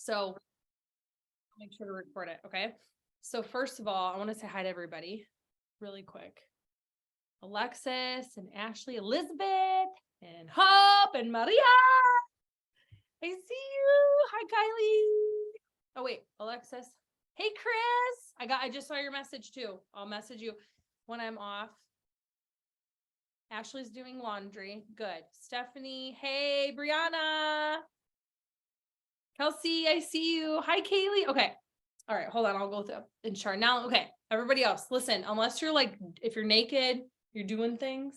So I'll make sure to record it. Okay. So first of all, I want to say hi to everybody really quick. Alexis and Ashley, Elizabeth and Hope and Maria. I see you. Hi, Kylie. Oh, wait, Alexis. Hey, Chris. I just saw your message too. I'll message you when I'm off. Ashley's doing laundry. Good. Stephanie. Hey, Brianna. Kelsey, I see you. Hi, Kaylee. Okay. All right. Hold on. I'll go through and chart now. Okay. Everybody else, listen, unless you're like, if you're naked, you're doing things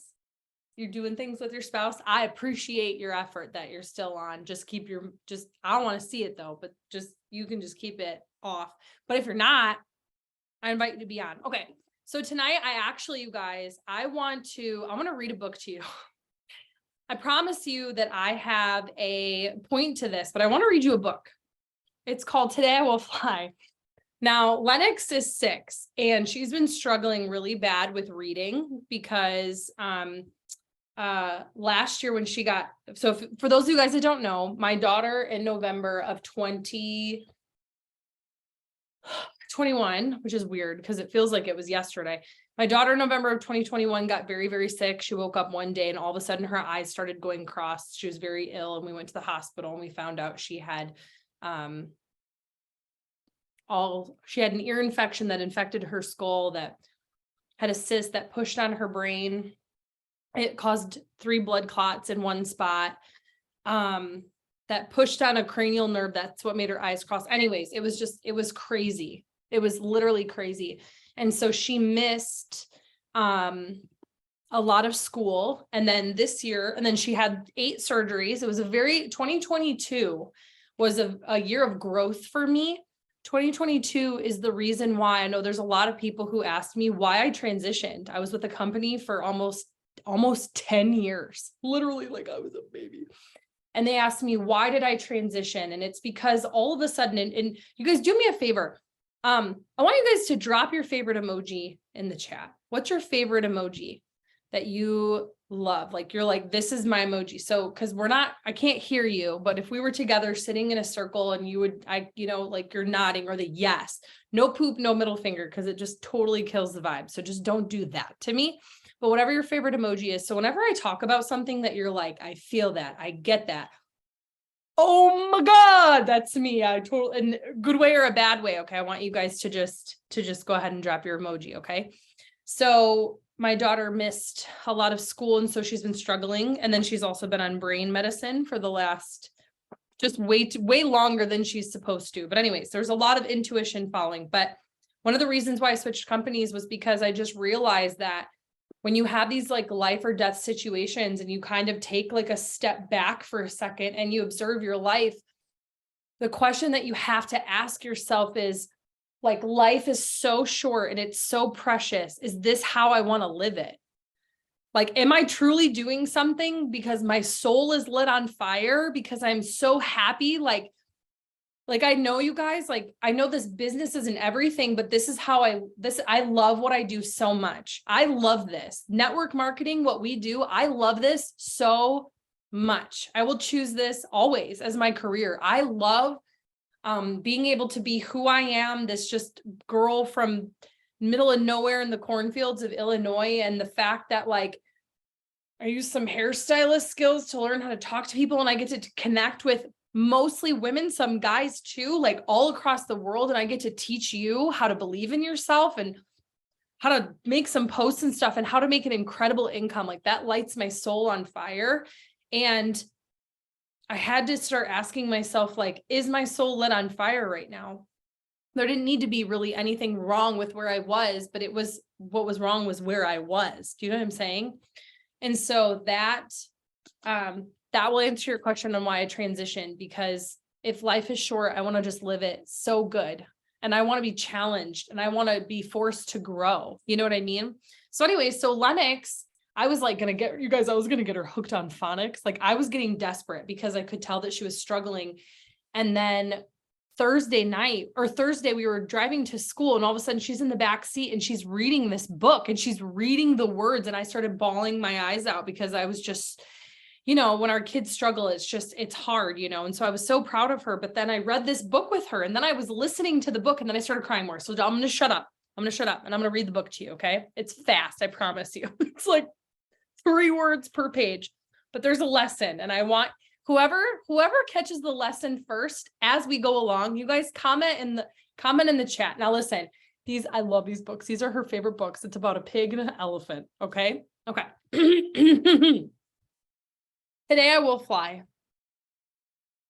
with your spouse. I appreciate your effort that you're still on. Just keep I don't want to see it though, but you can just keep it off. But if you're not, I invite you to be on. Okay. So tonight you guys, I want to read a book to you. I promise you that I have a point to this, but I want to read you a book. It's called Today I Will Fly. Now, Lennox is 6 and she's been struggling really bad with reading because last year when she got, for those of you guys that don't know, my daughter in November of 2021, which is weird because it feels like it was yesterday. My daughter in November of 2021 got very, very sick. She woke up one day and all of a sudden her eyes started going cross. She was very ill and we went to the hospital and we found out she had she had an ear infection that infected her skull, that had a cyst that pushed on her brain. It caused 3 blood clots in one spot that pushed on a cranial nerve. That's what made her eyes cross. Anyways, it was crazy. It was literally crazy. And so she missed a lot of school. And then this year, and then she had 8 surgeries. It was 2022 was a year of growth for me. 2022 is the reason why I know there's a lot of people who asked me why I transitioned. I was with the company for almost 10 years, literally like I was a baby. And they asked me, why did I transition? And it's because all of a sudden, and you guys do me a favor. I want you guys to drop your favorite emoji in the chat. What's your favorite emoji that you love? Like, you're like, this is my emoji. So, cause I can't hear you, but if we were together sitting in a circle and like you're nodding, or the yes, no poop, no middle finger, cause it just totally kills the vibe. So just don't do that to me. But whatever your favorite emoji is. So whenever I talk about something that you're like, I feel that, I get that. Oh my God, that's me. I totally, in a good way or a bad way. Okay. I want you guys to just go ahead and drop your emoji. Okay. So my daughter missed a lot of school, and so she's been struggling. And then she's also been on brain medicine for the last, just way longer than she's supposed to. But anyways, there's a lot of intuition following. But one of the reasons why I switched companies was because I just realized that when you have these like life or death situations and you kind of take like a step back for a second and you observe your life, the question that you have to ask yourself is, like, life is so short and it's so precious. Is this how I want to live it? Like, am I truly doing something because my soul is lit on fire, because I'm so happy? Like I know you guys, like, I know this business isn't everything, but this is how I love what I do so much. I love this network marketing, what we do. I love this so much. I will choose this always as my career. I love being able to be who I am, this just girl from middle of nowhere in the cornfields of Illinois. And the fact that, like, I use some hairstylist skills to learn how to talk to people, and I get to connect with mostly women, some guys too, like all across the world. And I get to teach you how to believe in yourself and how to make some posts and stuff and how to make an incredible income. Like, that lights my soul on fire. And I had to start asking myself, like, is my soul lit on fire right now? There didn't need to be really anything wrong with where I was, but what was wrong was where I was. Do you know what I'm saying? And so that will answer your question on why I transitioned, because if life is short, I want to just live it so good. And I want to be challenged and I want to be forced to grow. You know what I mean? So anyway, so Lennox, I was like, I was going to get her hooked on phonics. Like, I was getting desperate because I could tell that she was struggling. And then Thursday, we were driving to school, and all of a sudden she's in the back seat and she's reading this book and she's reading the words. And I started bawling my eyes out because I was just, when our kids struggle, it's hard, and so I was so proud of her. But then I read this book with her, and then I was listening to the book, and then I started crying more. So I'm going to shut up. And I'm going to read the book to you. Okay. It's fast. I promise you. It's like 3 words per page, but there's a lesson. And I want whoever catches the lesson first as we go along, you guys comment in the chat. Now listen, I love these books. These are her favorite books. It's about a pig and an elephant. Okay. Okay. Today I will fly.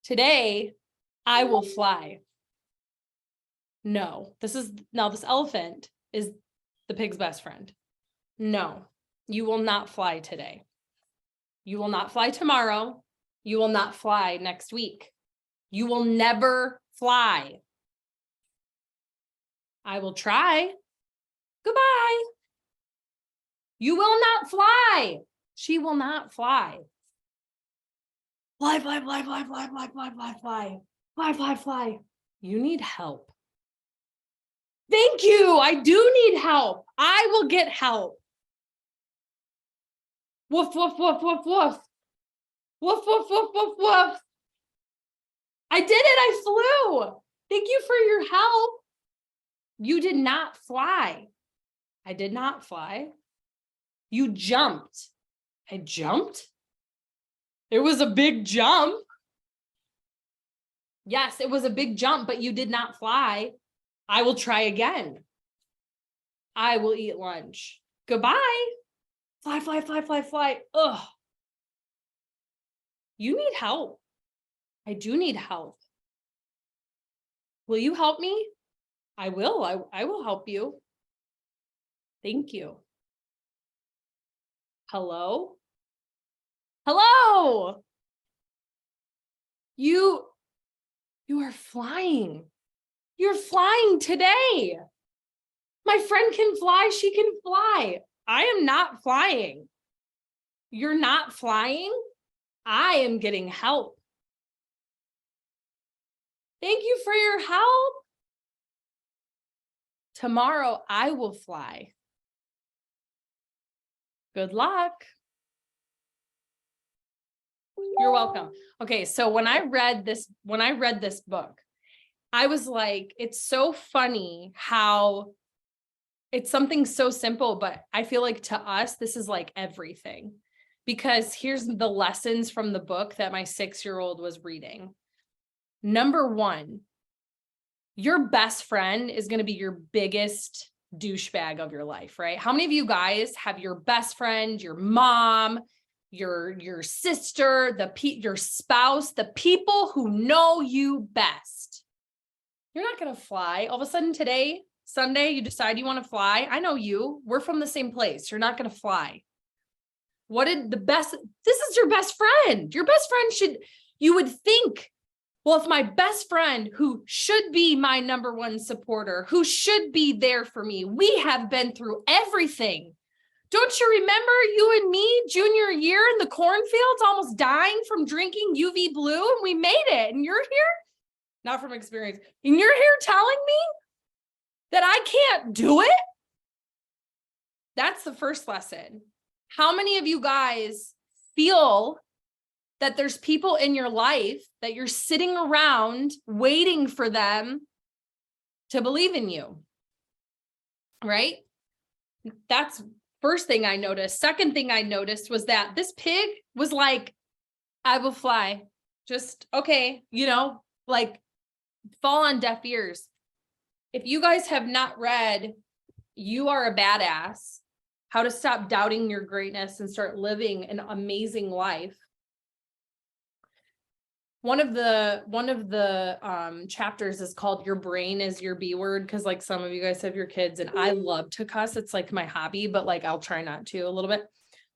Today I will fly. No, this elephant is the pig's best friend. No, you will not fly today. You will not fly tomorrow. You will not fly next week. You will never fly. I will try. Goodbye. You will not fly. She will not fly. Fly, fly, fly, fly, fly, fly, fly, fly, fly, fly, fly, fly. You need help. Thank you. I do need help. I will get help. Woof, woof, woof, woof, woof. Woof, woof, woof, woof, woof. I did it. I flew. Thank you for your help. You did not fly. I did not fly. You jumped. I jumped. It was a big jump. Yes, it was a big jump, but you did not fly. I will try again. I will eat lunch. Goodbye. Fly, fly, fly, fly, fly. Ugh. You need help. I do need help. Will you help me? I will. I will help you. Thank you. Hello? Hello. You are flying. You're flying today. My friend can fly. She can fly. I am not flying. You're not flying. I am getting help. Thank you for your help. Tomorrow I will fly. Good luck. You're welcome. Okay, so when I read this book, I was like, it's so funny how it's something so simple, but I feel like to us, this is like everything. Because here's the lessons from the book that my 6-year-old was reading. Number 1, your best friend is going to be your biggest douchebag of your life, right? How many of you guys have your best friend, your mom, your sister, your spouse, the people who know you best? You're not going to fly. All of a sudden today, Sunday, you decide you want to fly. I know you. We're from the same place. You're not going to fly. This is your best friend. Your best friend you would think, well, if my best friend, who should be my number 1 supporter, who should be there for me, we have been through everything. Don't you remember you and me junior year in the cornfields, almost dying from drinking UV blue, and we made it, and you're here? Not from experience. And you're here telling me that I can't do it? That's the first lesson. How many of you guys feel that there's people in your life that you're sitting around waiting for them to believe in you? Right? That's first thing I noticed. Second thing I noticed was that this pig was like, I will fly. Just, okay, like fall on deaf ears. If you guys have not read You Are a Badass, How to Stop Doubting Your Greatness and Start Living an Amazing Life. One of the chapters is called Your Brain is Your B Word, because like some of you guys have your kids, and I love to cuss. It's like my hobby, but like I'll try not to a little bit.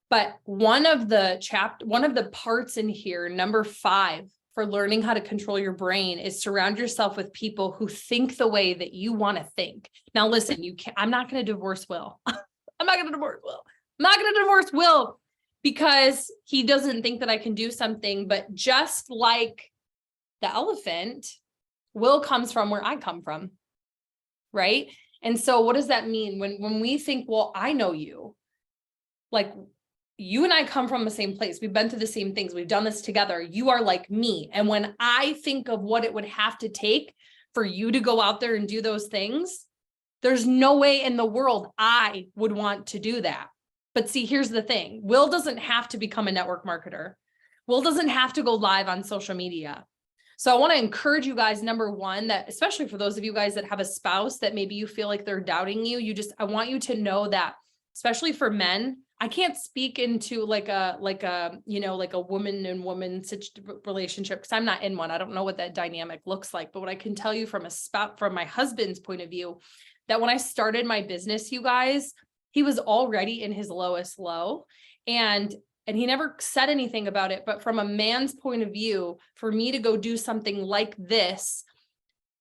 But one of the parts in here, number 5, for learning how to control your brain, is surround yourself with people who think the way that you want to think. Now listen, I'm not going to divorce Will. I'm not going to divorce Will because he doesn't think that I can do something. But just like the elephant, Will comes from where I come from, right? And so what does that mean? When we think, well, I know you, like you and I come from the same place. We've been through the same things. We've done this together. You are like me. And when I think of what it would have to take for you to go out there and do those things, there's no way in the world I would want to do that. But see, here's the thing. Will doesn't have to become a network marketer. Will doesn't have to go live on social media. So I want to encourage you guys, number one, that especially for those of you guys that have a spouse that maybe you feel like they're doubting you, I want you to know that, especially for men, I can't speak into like a woman and woman relationship because I'm not in one. I don't know what that dynamic looks like. But what I can tell you from my husband's point of view, that when I started my business, you guys, he was already in his lowest low, and he never said anything about it. But from a man's point of view, for me to go do something like this,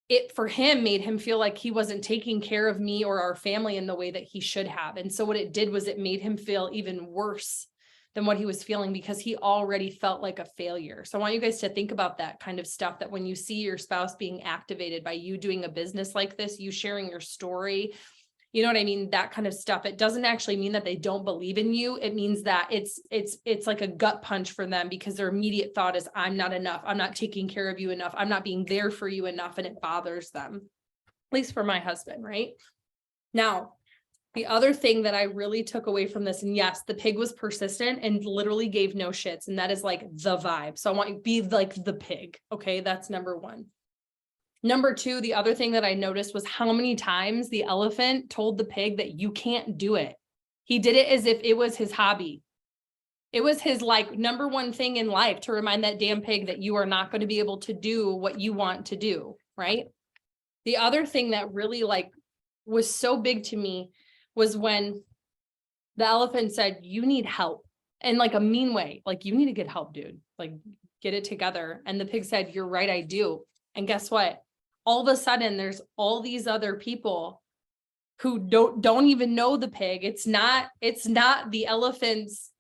it for him made him feel like he wasn't taking care of me or our family in the way that he should have. And so what it did was it made him feel even worse than what he was feeling because he already felt like a failure. So I want you guys to think about that kind of stuff, that when you see your spouse being activated by you doing a business like this, you sharing your story, you know what I mean? That kind of stuff. It doesn't actually mean that they don't believe in you. It means that it's like a gut punch for them because their immediate thought is, I'm not enough. I'm not taking care of you enough. I'm not being there for you enough. And it bothers them, at least for my husband, right? Now, the other thing that I really took away from this, and yes, the pig was persistent and literally gave no shits. And that is like the vibe. So I want you to be like the pig. Okay. That's number one. Number two, the other thing that I noticed was how many times the elephant told the pig that you can't do it. He did it as if it was his hobby. It was his like number one thing in life to remind that damn pig that you are not going to be able to do what you want to do, right? The other thing that really like was so big to me was when the elephant said, you need help, in like a mean way, like you need to get help, dude, like get it together. And the pig said, you're right, I do. And guess what? All of a sudden there's all these other people who don't even know the pig. It's not the elephant's,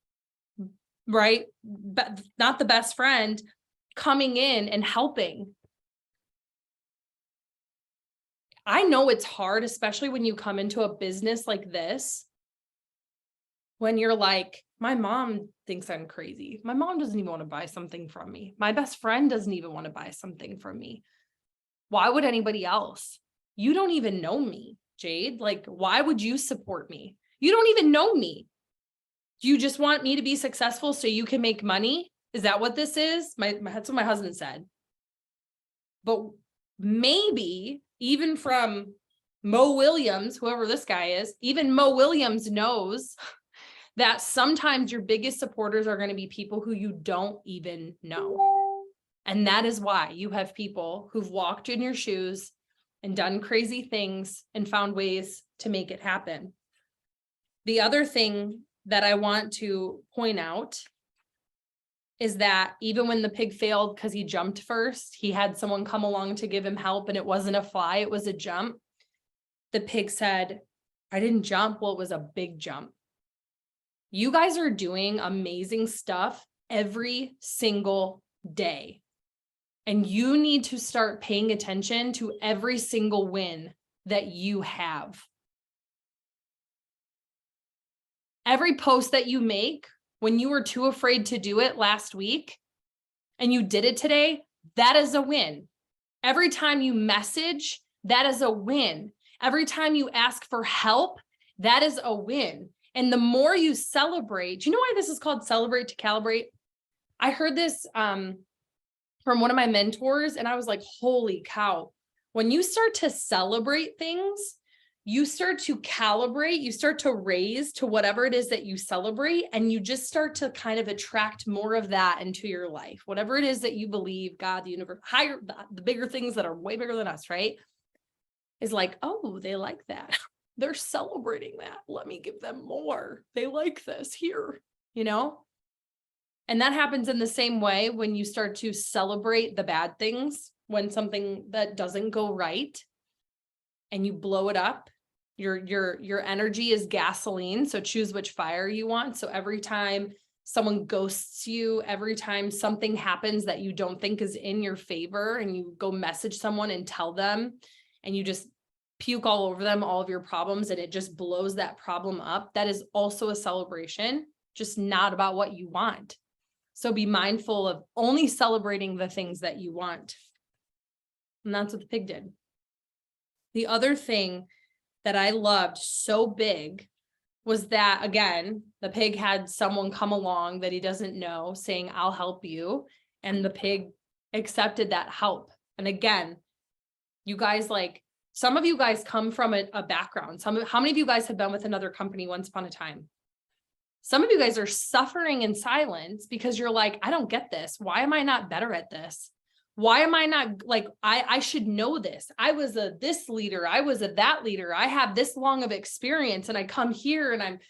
right? But not the best friend coming in and helping. I know it's hard, especially when you come into a business like this, when you're like, my mom thinks I'm crazy. My mom doesn't even want to buy something from me. My best friend doesn't even want to buy something from me. Why would anybody else? You don't even know me, Jade. Like, why would you support me? You don't even know me. Do you just want me to be successful so you can make money? Is that what this is? That's what my husband said. But maybe even from Mo Williams, whoever this guy is, even Mo Williams knows that sometimes your biggest supporters are going to be people who you don't even know. And that is why you have people who've walked in your shoes and done crazy things and found ways to make it happen. The other thing that I want to point out is that even when the pig failed because he jumped first, he had someone come along to give him help, and it wasn't a fly, it was a jump. The pig said, I didn't jump. Well, it was a big jump. You guys are doing amazing stuff every single day. And you need to start paying attention to every single win that you have. Every post that you make when you were too afraid to do it last week and you did it today, that is a win. Every time you message, that is a win. Every time you ask for help, that is a win. And the more you celebrate, do you know why this is called Celebrate to Calibrate? I heard this from one of my mentors, and I was like, holy cow. When you start to celebrate things, you start to calibrate, you start to raise to whatever it is that you celebrate, and you just start to kind of attract more of that into your life. Whatever it is that you believe, God, the universe, higher, the bigger things that are way bigger than us, right? Is like, oh, they like that. They're celebrating that. Let me give them more. They like this here, you know? And that happens in the same way when you start to celebrate the bad things, when something that doesn't go right and you blow it up, your energy is gasoline. So choose which fire you want. So every time someone ghosts you, every time something happens that you don't think is in your favor, and you go message someone and tell them, and you just puke all over them, all of your problems, and it just blows that problem up, that is also a celebration. just not about what you want. So be mindful of only celebrating the things that you want. And that's what the pig did. The other thing that I loved so big was that, again, the pig had someone come along that he doesn't know saying, I'll help you. And the pig accepted that help. And again, you guys, like, some of you guys come from a background. How many of you guys have been with another company once upon a time? Some of you guys are suffering in silence because you're like, I don't get this. Why am I not better at this? Why am I not like, I should know this. I was this leader. I was that leader. I have this long of experience and I come here and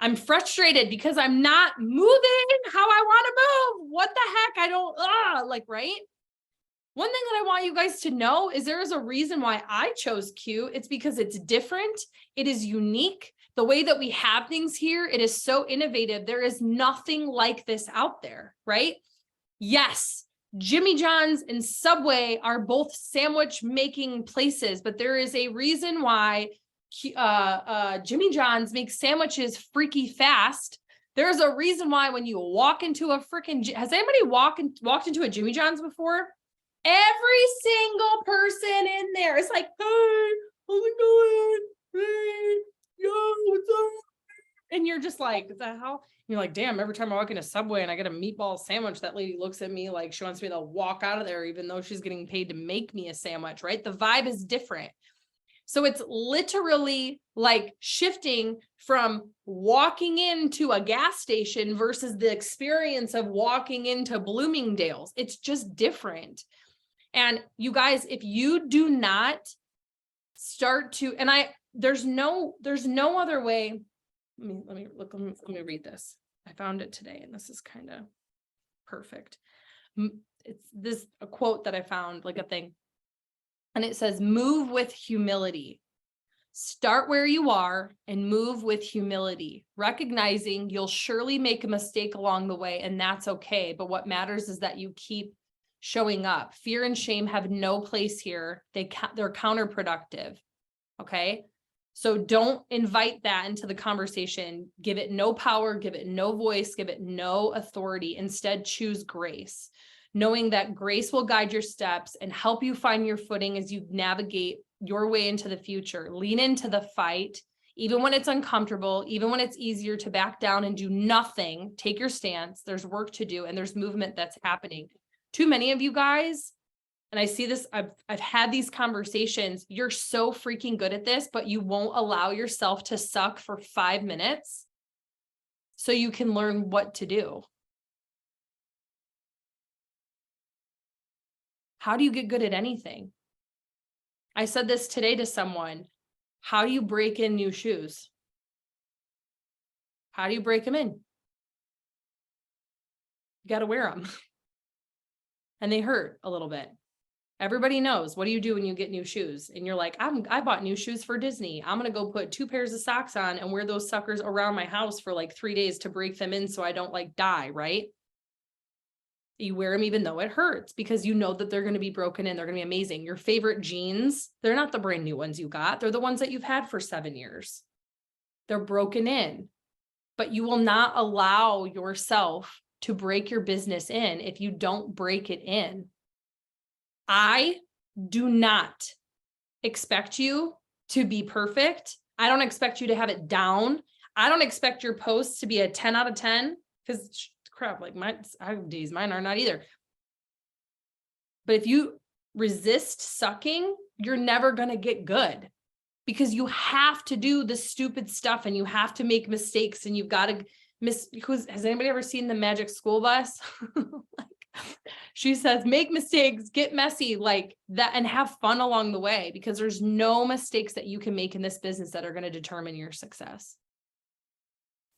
I'm frustrated because I'm not moving how I want to move. What the heck? I don't, like, right? One thing that I want you guys to know is there is a reason why I chose Q. It's because it's different. It is unique. The way that we have things here, it is so innovative. There is nothing like this out there, right? Yes, Jimmy John's and Subway are both sandwich making places, but there is a reason why Jimmy John's makes sandwiches freaky fast. There's a reason why when you walk into a freaking, has anybody walked into a Jimmy John's before? Every single person in there is like, hey, how's it going? Hey, yo, what's up? And you're just like, what the hell? You're like, damn, every time I walk into Subway and I get a meatball sandwich, that lady looks at me like she wants me to walk out of there, even though she's getting paid to make me a sandwich, right? The vibe is different. So it's literally like shifting from walking into a gas station versus the experience of walking into Bloomingdale's. It's just different. And you guys, if you do not start to, and there's no other way. Let me read this. I found it today and this is kind of perfect. It's a quote that I found, like a thing. And it says, move with humility. Start where you are and move with humility, recognizing you'll surely make a mistake along the way, and that's okay. But what matters is that you keep showing up. Fear and shame have no place here. They're counterproductive. Okay. So don't invite that into the conversation. Give it no power, give it no voice, give it no authority. Instead, choose grace, knowing that grace will guide your steps and help you find your footing as you navigate your way into the future. Lean into the fight, even when it's uncomfortable, even when it's easier to back down and do nothing. Take your stance. There's work to do and there's movement that's happening. Too many of you guys, and I see this, I've had these conversations, you're so freaking good at this, but you won't allow yourself to suck for 5 minutes so you can learn what to do. How do you get good at anything? I said this today to someone. How do you break in new shoes? How do you break them in? You got to wear them. And they hurt a little bit. Everybody knows, what do you do when you get new shoes? And you're like, I bought new shoes for Disney. I'm going to go put 2 pairs of socks on and wear those suckers around my house for like 3 days to break them in so I don't like die, right? You wear them even though it hurts because you know that they're going to be broken in. They're going to be amazing. Your favorite jeans, they're not the brand new ones you got. They're the ones that you've had for 7 years. They're broken in, but you will not allow yourself to break your business in if you don't break it in. I do not expect you to be perfect. I don't expect you to have it down. I don't expect your posts to be a 10 out of 10 because crap, like mine are not either. But if you resist sucking, you're never going to get good because you have to do the stupid stuff and you have to make mistakes and you've got to has anybody ever seen the Magic School Bus? Like, she says, make mistakes, get messy like that, and have fun along the way because there's no mistakes that you can make in this business that are going to determine your success.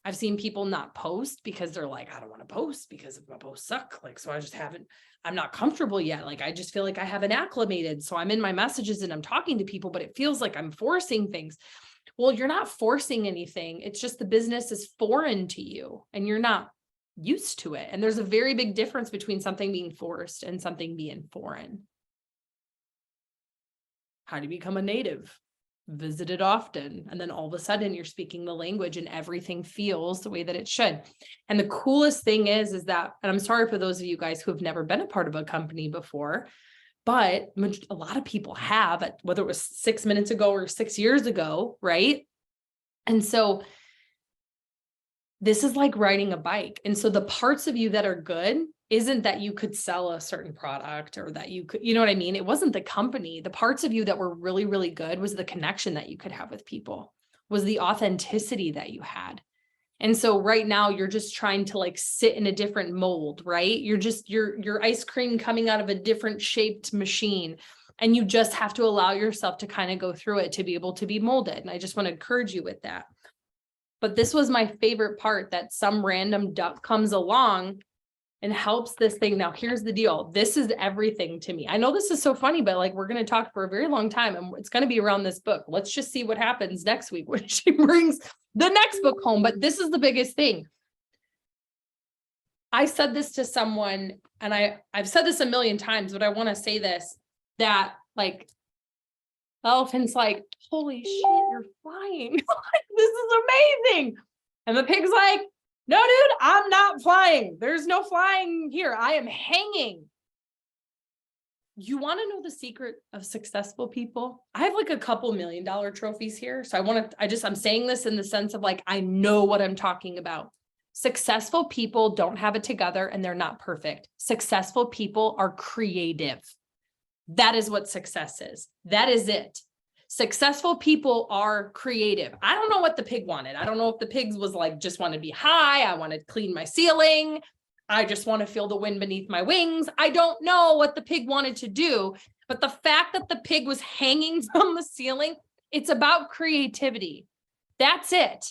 I've seen people not post because they're like, I don't want to post because my posts suck. Like, so I'm not comfortable yet. Like, I just feel like I haven't acclimated. So I'm in my messages and I'm talking to people, but it feels like I'm forcing things. Well, you're not forcing anything. It's just the business is foreign to you and you're not used to it. And there's a very big difference between something being forced and something being foreign. How do you become a native? visited often. And then all of a sudden you're speaking the language and everything feels the way that it should. And the coolest thing is that, and I'm sorry for those of you guys who have never been a part of a company before, but a lot of people have, whether it was 6 minutes ago or 6 years ago, right? And so this is like riding a bike. And so the parts of you that are good isn't that you could sell a certain product or that you could, you know what I mean? It wasn't the company. The parts of you that were really, really good was the connection that you could have with people, was the authenticity that you had. And so right now you're just trying to like sit in a different mold, right? You're just, your ice cream coming out of a different shaped machine. And you just have to allow yourself to kind of go through it to be able to be molded. And I just want to encourage you with that. But this was my favorite part, that some random duck comes along and helps this thing. Now, here's the deal. This is everything to me. I know this is so funny, but like, we're going to talk for a very long time and it's going to be around this book. Let's just see what happens next week when she brings the next book home. But this is the biggest thing. I said this to someone, and I've said this a million times, but I want to say this, that like, the elephant's like, holy shit, you're flying. This is amazing. And the pig's like, no, dude, I'm not flying. There's no flying here. I am hanging. You want to know the secret of successful people? I have like a couple $1 million trophies here. So I'm saying this in the sense of like, I know what I'm talking about. Successful people don't have it together and they're not perfect. Successful people are creative. That is what success is. That is it. Successful people are creative. I don't know what the pig wanted. I don't know if the pigs was like, just want to be high. I want to clean my ceiling. I just want to feel the wind beneath my wings. I don't know what the pig wanted to do, but the fact that the pig was hanging from the ceiling, it's about creativity. That's it.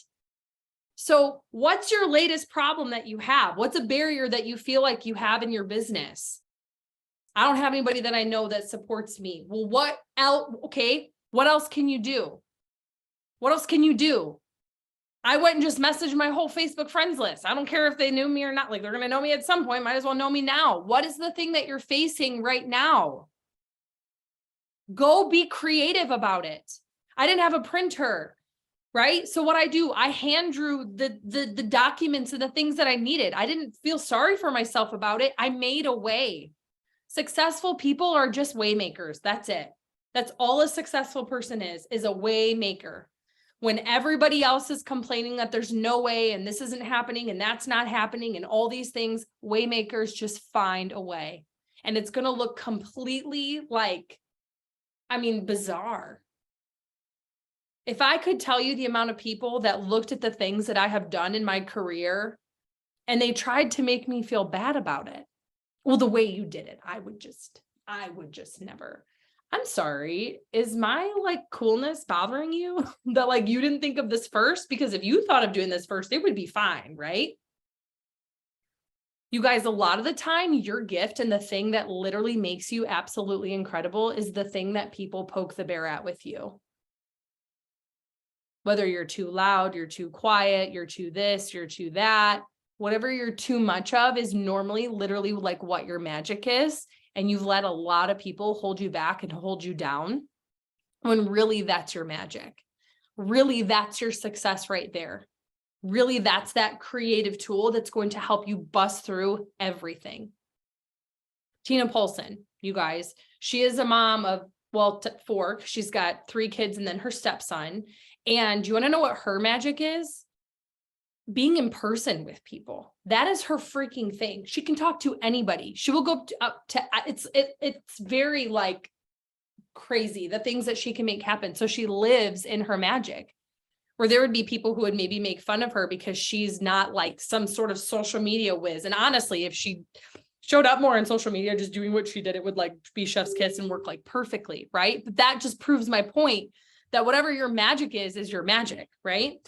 So what's your latest problem that you have? What's a barrier that you feel like you have in your business? I don't have anybody that I know that supports me. Well, what else? Okay. What else can you do? What else can you do? I went and just messaged my whole Facebook friends list. I don't care if they knew me or not. Like, they're going to know me at some point. Might as well know me now. What is the thing that you're facing right now? Go be creative about it. I didn't have a printer, right? So what I do, I hand drew the documents and the things that I needed. I didn't feel sorry for myself about it. I made a way. Successful people are just way makers. That's it. That's all a successful person is a way maker. When everybody else is complaining that there's no way and this isn't happening and that's not happening and all these things, way makers just find a way. And it's going to look completely like, bizarre. If I could tell you the amount of people that looked at the things that I have done in my career and they tried to make me feel bad about it. Well, the way you did it, I would just never. I'm sorry. Is my like coolness bothering you that like you didn't think of this first? Because if you thought of doing this first, it would be fine, right? You guys, a lot of the time, your gift and the thing that literally makes you absolutely incredible is the thing that people poke the bear at with you. Whether you're too loud, you're too quiet, you're too this, you're too that, whatever you're too much of is normally literally like what your magic is. And you've let a lot of people hold you back and hold you down when really that's your magic. Really, that's your success right there. Really, that's that creative tool that's going to help you bust through everything. Tina Paulson, you guys, she is a mom of, well, 4. She's got 3 kids and then her stepson. And you want to know what her magic is? Being in person with people. That is her freaking thing. She can talk to anybody. She will go up to it's very like crazy, the things that she can make happen. So she lives in her magic, where there would be people who would maybe make fun of her because she's not like some sort of social media whiz. And honestly, if she showed up more on social media, just doing what she did, it would like be chef's kiss and work like perfectly. Right. But that just proves my point that whatever your magic is your magic. Right.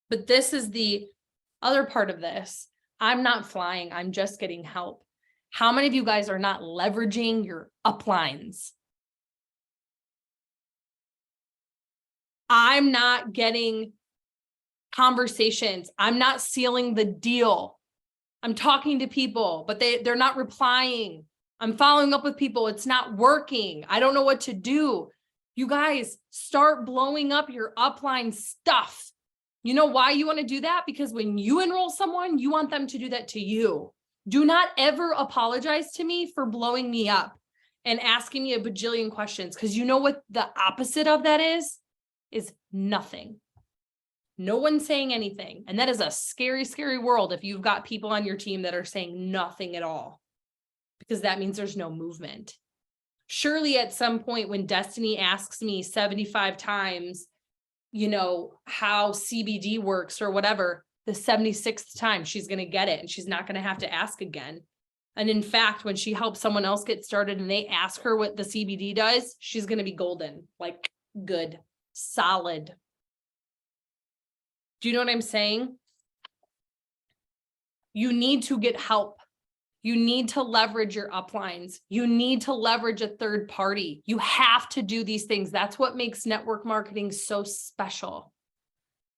But this is the other part of this. I'm not flying. I'm just getting help. How many of you guys are not leveraging your uplines? I'm not getting conversations. I'm not sealing the deal. I'm talking to people, but they're not replying. I'm following up with people. It's not working. I don't know what to do. You guys, start blowing up your upline stuff. You know why you want to do that? Because when you enroll someone, you want them to do that to you. Do not ever apologize to me for blowing me up and asking me a bajillion questions, because you know what the opposite of that is nothing. No one's saying anything. And that is a scary, scary world if you've got people on your team that are saying nothing at all, because that means there's no movement. Surely at some point when Destiny asks me 75 times, you know, how CBD works or whatever, the 76th time she's going to get it and she's not going to have to ask again. And in fact, when she helps someone else get started and they ask her what the CBD does, she's going to be golden, like good, solid. Do you know what I'm saying? You need to get help. You need to leverage your uplines. You need to leverage a third party. You have to do these things. That's what makes network marketing so special.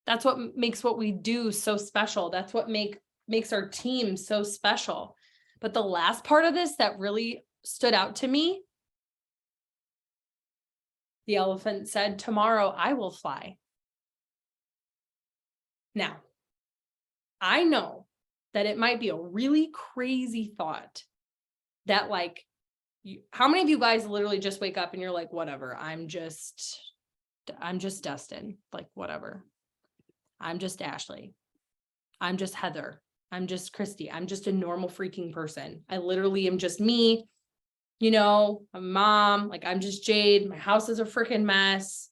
That's what makes what we do so special. That's what makes our team so special. But the last part of this that really stood out to me, the elephant said, "Tomorrow I will fly." Now, I know that it might be a really crazy thought that, like, how many of you guys literally just wake up and you're like, whatever, I'm just Dustin, like, whatever. I'm just Ashley. I'm just Heather. I'm just Christy. I'm just a normal freaking person. I literally am just me. You know, I'm a mom. Like, I'm just Jade. My house is a freaking mess.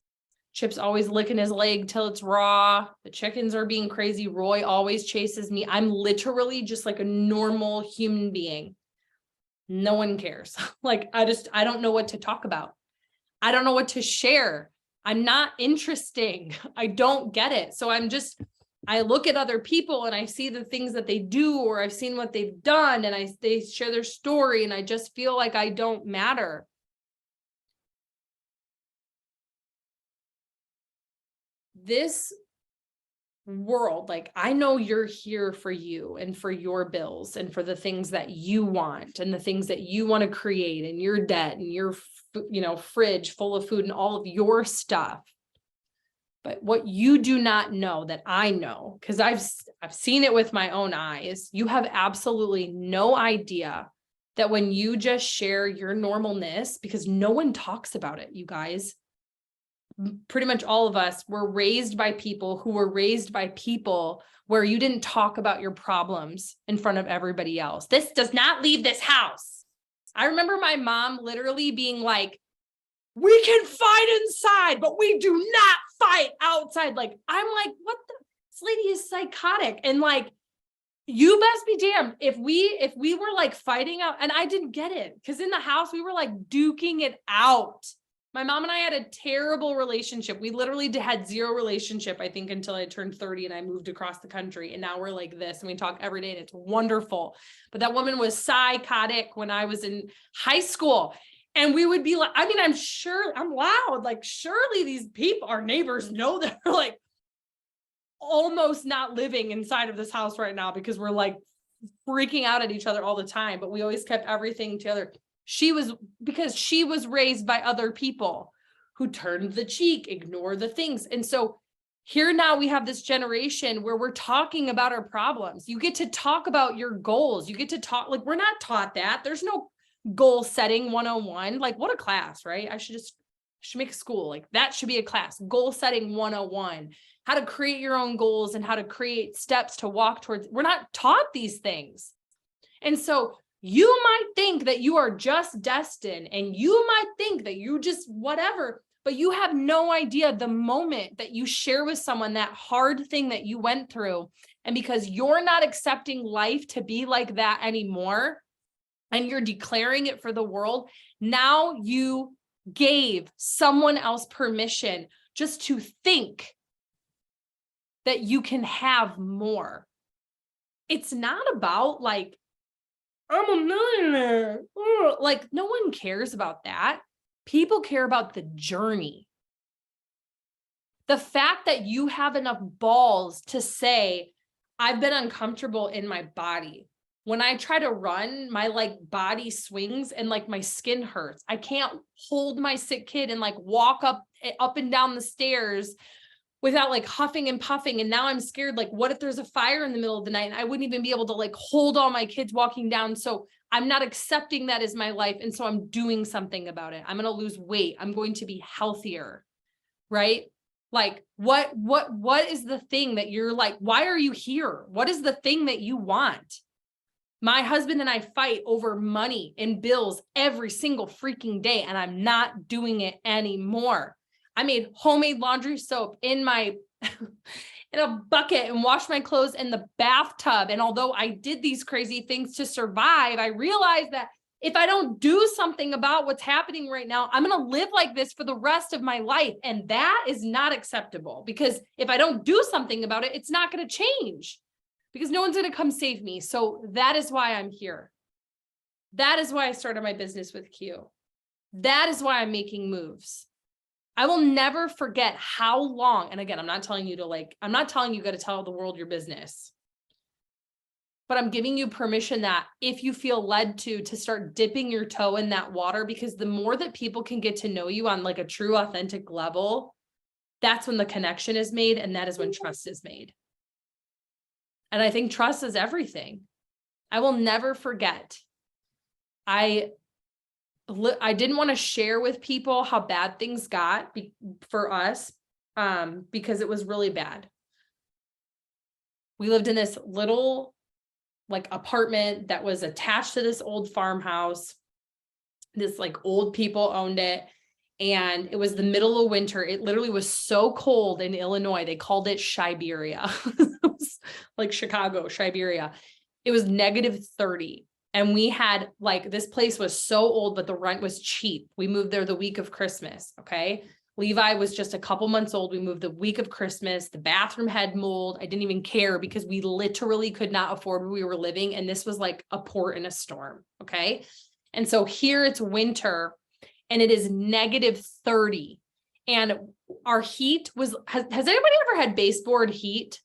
Chip's always licking his leg till it's raw. The chickens are being crazy. Roy always chases me. I'm literally just like a normal human being. No one cares. Like, I don't know what to talk about. I don't know what to share. I'm not interesting. I don't get it. So I look at other people and I see the things that they do, or I've seen what they've done, and they share their story, and I just feel like I don't matter. This world, like, I know you're here for you and for your bills and for the things that you want and the things that you want to create, and your debt and your, fridge full of food and all of your stuff. But what you do not know that I know, because I've seen it with my own eyes, you have absolutely no idea that when you just share your normalness, because no one talks about it, you guys, pretty much all of us were raised by people who were raised by people where you didn't talk about your problems in front of everybody else. This does not leave this house. I remember my mom literally being like, "We can fight inside, but we do not fight outside." Like, I'm like, what this lady is psychotic. And like, you best be damned if we were like fighting out. And I didn't get it, because in the house we were like duking it out. My mom and I had a terrible relationship. We literally had zero relationship, I think, until I turned 30 and I moved across the country. And now we're like this, and we talk every day, and it's wonderful. But that woman was psychotic when I was in high school. And we would be like, I mean, I'm loud. Like, surely these people, our neighbors, know that we're like almost not living inside of this house right now, because we're like freaking out at each other all the time. But we always kept everything together. Because she was raised by other people who turned the cheek, ignore the things. And so here now we have this generation where we're talking about our problems. You get to talk about your goals. You get to talk, like, we're not taught that. There's no goal setting 101. Like, what a class, right? I should make a school. Like, that should be a class. Goal setting 101, how to create your own goals and how to create steps to walk towards. We're not taught these things. And so you might think that you are just destined, and you might think that you just whatever, but you have no idea the moment that you share with someone that hard thing that you went through. And because you're not accepting life to be like that anymore, and you're declaring it for the world, now you gave someone else permission just to think that you can have more. It's not about like, I'm a millionaire. Like, no one cares about that. People care about the journey. The fact that you have enough balls to say, I've been uncomfortable in my body. when I try to run, my like body swings and like my skin hurts. I can't hold my sick kid and like walk up and down the stairs without like huffing and puffing. And now I'm scared, like, what if there's a fire in the middle of the night and I wouldn't even be able to like hold all my kids walking down. So I'm not accepting that as my life. And so I'm doing something about it. I'm going to lose weight. I'm going to be healthier, right? Like what is the thing that you're like, why are you here? What is the thing that you want? My husband and I fight over money and bills every single freaking day, and I'm not doing it anymore. I made homemade laundry soap in my in a bucket and washed my clothes in the bathtub. And although I did these crazy things to survive, I realized that if I don't do something about what's happening right now, I'm going to live like this for the rest of my life. And that is not acceptable, because if I don't do something about it, it's not going to change, because no one's going to come save me. So that is why I'm here. That is why I started my business with Q. That is why I'm making moves. I will never forget how long, and again, I'm not telling you got to tell the world your business, but I'm giving you permission that if you feel led to start dipping your toe in that water, because the more that people can get to know you on like a true, authentic level, that's when the connection is made. And that is when trust is made. And I think trust is everything. I will never forget. I didn't want to share with people how bad things got for us, because it was really bad. We lived in this little like apartment that was attached to this old farmhouse. This like old people owned it. And it was the middle of winter. It literally was so cold in Illinois. They called it Siberia. It was like Chicago, Siberia. It was -30. And we had like, this place was so old, but the rent was cheap. We moved there the week of Christmas. Okay. Levi was just a couple months old. We moved the week of Christmas. The bathroom had mold. I didn't even care, because we literally could not afford where we were living. And this was like a port in a storm. Okay. And so here it's winter and it is -30. And our heat was, has anybody ever had baseboard heat?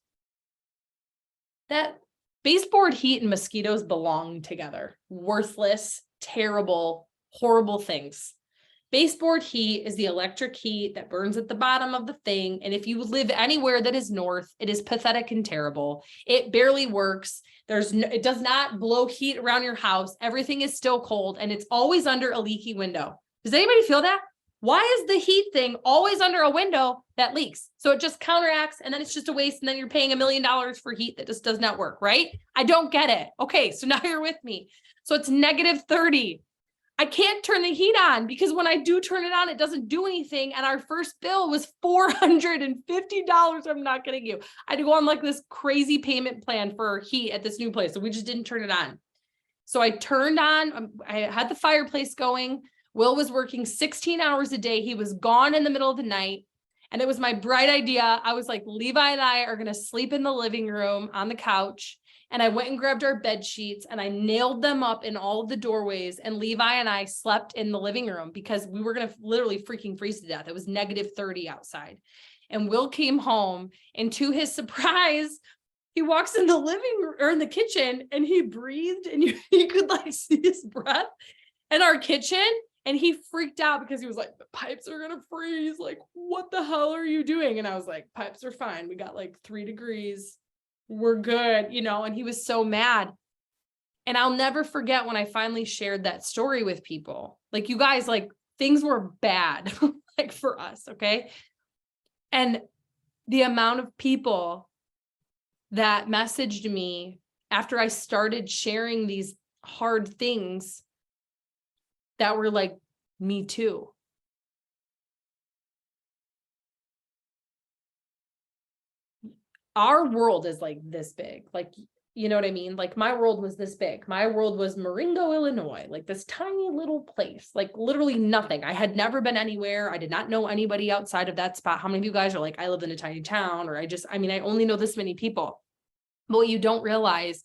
That baseboard heat and mosquitoes belong together. Worthless, terrible, horrible things. Baseboard heat is the electric heat that burns at the bottom of the thing. And if you live anywhere that is north, it is pathetic and terrible. It barely works. It does not blow heat around your house. Everything is still cold, and it's always under a leaky window. Does anybody feel that? Why is the heat thing always under a window that leaks? So it just counteracts, and then it's just a waste. And then you're paying $1 million for heat that just does not work, right? I don't get it. Okay. So now you're with me. So it's -30. I can't turn the heat on, because when I do turn it on, it doesn't do anything. And our first bill was $450. I'm not kidding you. I had to go on like this crazy payment plan for heat at this new place. So we just didn't turn it on. So I turned on, I had the fireplace going. Will was working 16 hours a day. He was gone in the middle of the night. And it was my bright idea. I was like, Levi and I are going to sleep in the living room on the couch. And I went and grabbed our bed sheets and I nailed them up in all of the doorways. And Levi and I slept in the living room, because we were going to literally freaking freeze to death. It was -30 outside. And Will came home, and to his surprise, he walks in the living room or in the kitchen, and he breathed, and you could like see his breath in our kitchen. And he freaked out, because he was like, the pipes are going to freeze. Like, what the hell are you doing? And I was like, pipes are fine. We got like 3 degrees. We're good, and he was so mad. And I'll never forget when I finally shared that story with people. Like, you guys, like, things were bad, like for us. Okay. And the amount of people that messaged me after I started sharing these hard things that were like, me too. Our world is like this big, like, you know what I mean? Like, my world was this big. My world was Marengo, Illinois, like this tiny little place, like literally nothing. I had never been anywhere. I did not know anybody outside of that spot. How many of you guys are like, I live in a tiny town, or I only know this many people. But what you don't realize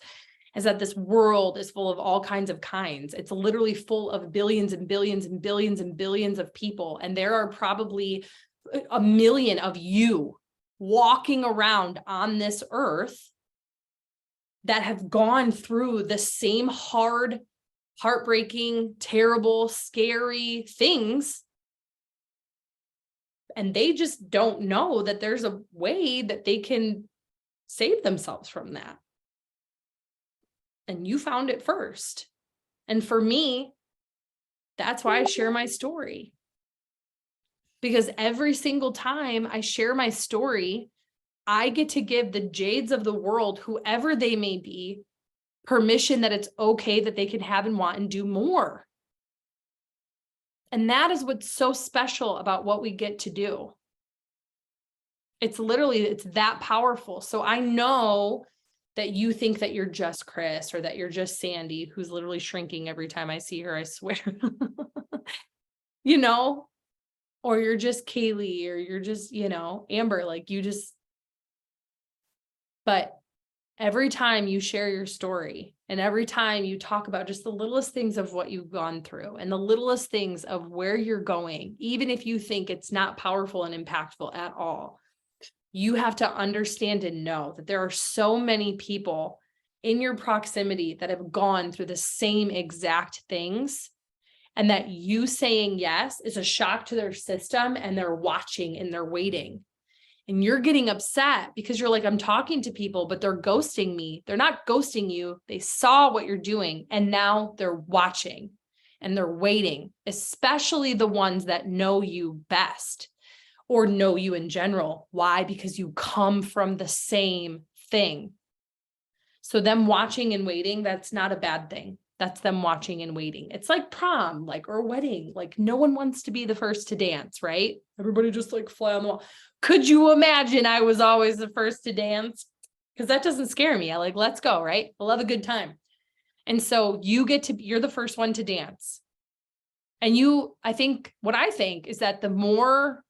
is that this world is full of all kinds of kinds. It's literally full of billions and billions and billions and billions of people. And there are probably 1 million of you walking around on this earth that have gone through the same hard, heartbreaking, terrible, scary things. And they just don't know that there's a way that they can save themselves from that. And you found it first. And for me, that's why I share my story. Because every single time I share my story, I get to give the Jades of the world, whoever they may be, permission that it's okay that they can have and want and do more. And that is what's so special about what we get to do. It's that powerful. So I know that you think that you're just Chris or that you're just Sandy, who's literally shrinking every time I see her, I swear. Or you're just Kaylee, or you're just, Amber, but every time you share your story and every time you talk about just the littlest things of what you've gone through and the littlest things of where you're going, even if you think it's not powerful and impactful at all, you have to understand and know that there are so many people in your proximity that have gone through the same exact things, and that you saying yes is a shock to their system, and they're watching and they're waiting. And you're getting upset because you're like, I'm talking to people, but they're ghosting me. They're not ghosting you. They saw what you're doing, and now they're watching and they're waiting, especially the ones that know you best or know you in general. Why? Because you come from the same thing. So them watching and waiting, that's not a bad thing. That's them watching and waiting. It's like prom, or wedding. No one wants to be the first to dance, right? Everybody just fly on the wall. Could you imagine I was always the first to dance? Because that doesn't scare me. I let's go, right? I love a good time. And so you're the first one to dance. And what I think is that the more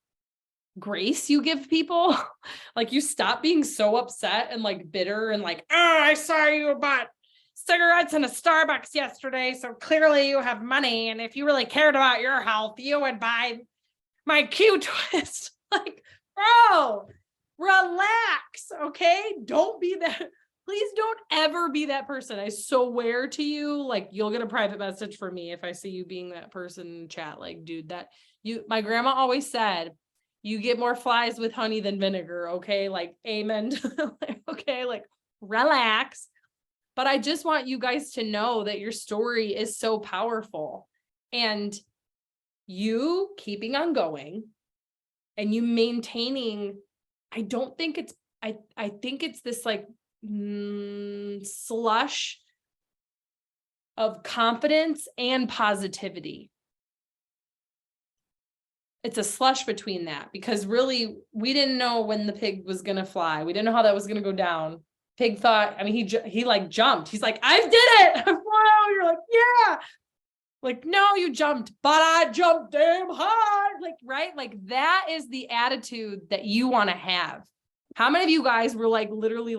grace you give people, you stop being so upset and bitter and oh, I saw you bought cigarettes in a Starbucks yesterday, so clearly you have money, and if you really cared about your health, you would buy my Q-Twist. Bro, relax, okay? Don't be that. Please don't ever be that person. I swear to you, you'll get a private message from me if I see you being that person in chat. Dude, my grandma always said, you get more flies with honey than vinegar, okay? Amen. Okay, relax. But I just want you guys to know that your story is so powerful, and you keeping on going and you maintaining, I think it's this slush of confidence and positivity. It's a slush between that, because really we didn't know when the pig was going to fly. We didn't know how that was going to go down. Pig thought, he jumped. He's like, I did it. Wow. You're like, yeah. No, you jumped, but I jumped damn high. Right? That is the attitude that you want to have. How many of you guys were literally